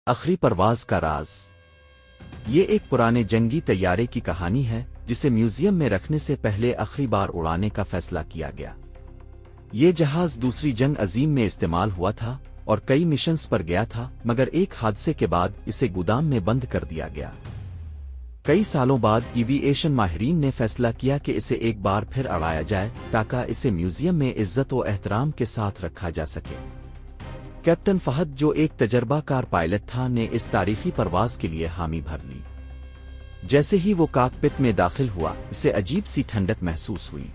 आखिरी परवाज का राज। ये एक पुराने जंगी तैयारे की कहानी है जिसे म्यूजियम में रखने से पहले आखिरी बार उड़ाने का फैसला किया गया। ये जहाज दूसरी जंग अजीम में इस्तेमाल हुआ था और कई मिशंस पर गया था, मगर एक हादसे के बाद इसे गोदाम में बंद कर दिया गया। कई सालों बाद एविएशन माहिरीन ने फैसला किया कि इसे एक बार फिर उड़ाया जाए ताकि इसे म्यूजियम में इज्जत व एहतराम के साथ रखा जा सके। कैप्टन फहद, जो एक तजर्बाकार पायलट था, ने इस तारीखी परवाज के लिए हामी भर ली। जैसे ही वो कॉकपिट में दाखिल हुआ, इसे अजीब सी ठंडक महसूस हुई।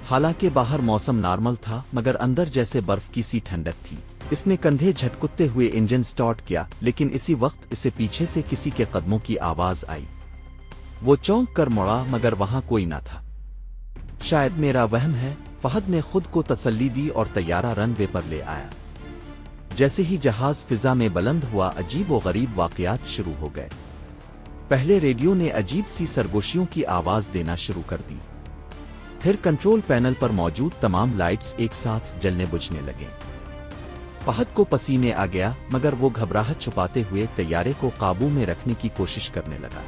हालांकि बाहर मौसम नॉर्मल था, मगर अंदर जैसे बर्फ की सी ठंडक थी। इसने कंधे झटकुते हुए इंजन स्टार्ट किया, लेकिन इसी वक्त इसे पीछे से किसी के कदमों की आवाज आई। वो चौंक कर मुड़ा, मगर वहां कोई न था। शायद मेरा वहम है, फहद ने खुद को तसल्ली दी और तैयारा रनवे पर ले आया। जैसे ही जहाज फिजा में बुलंद हुआ, अजीब व गरीब वाकयात शुरू हो गए। पहले रेडियो ने अजीब सी सरगोशियों की आवाज देना शुरू कर दी। फिर कंट्रोल पैनल पर मौजूद तमाम लाइट्स एक साथ जलने बुझने लगे। फहद को पसीने आ गया, मगर वो घबराहट छुपाते हुए तैयारे को काबू में रखने की कोशिश करने लगा।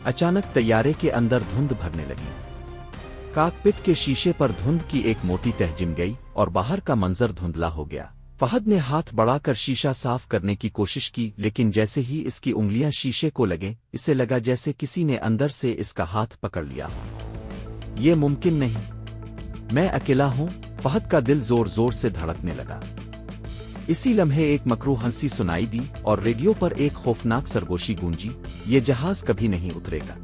अचानक तैयारे के अंदर धुंध भरने लगी। कॉकपिट के शीशे पर धुंध की एक मोटी तह जम गई और बाहर का मंजर धुंधला हो गया। फहद ने हाथ बढ़ाकर शीशा साफ करने की कोशिश की, लेकिन जैसे ही इसकी उंगलियां शीशे को लगे, इसे लगा जैसे किसी ने अंदर से इसका हाथ पकड़ लिया हो। ये मुमकिन नहीं, मैं अकेला हूं। फहद का दिल जोर जोर से धड़कने लगा। इसी लम्हे एक मकरूह हंसी सुनाई दी और रेडियो पर एक खौफनाक सरगोशी गूंजी, ये जहाज कभी नहीं उतरेगा।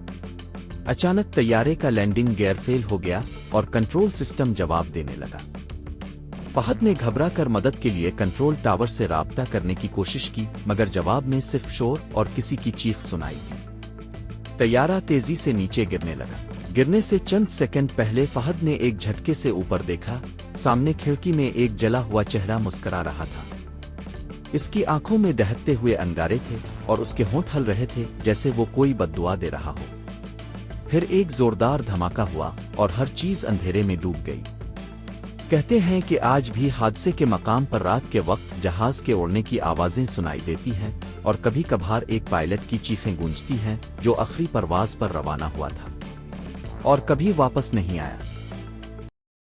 अचानक तैयारे का लैंडिंग गियर फेल हो गया और कंट्रोल सिस्टम जवाब देने लगा। फहद ने घबरा कर मदद के लिए कंट्रोल टावर से राब्ता करने की कोशिश की, मगर जवाब में सिर्फ शोर और किसी की चीख सुनाई दी। तैयारा तेजी से नीचे गिरने लगा। गिरने से चंद सेकंड पहले फहद ने एक झटके से ऊपर देखा। सामने खिड़की में एक जला हुआ चेहरा मुस्कुरा रहा था। इसकी आंखों में दहकते हुए अंगारे थे और उसके होंठ हल रहे थे, जैसे वो कोई बद्दुआ दे रहा हो। फिर एक जोरदार धमाका हुआ और हर चीज अंधेरे में डूब गई। कहते हैं कि आज भी हादसे के मकाम पर रात के वक्त जहाज के उड़ने की आवाजें सुनाई देती हैं और कभी कभार एक पायलट की चीखें गूंजती हैं जो आखिरी परवाज पर रवाना हुआ था और कभी वापस नहीं आया।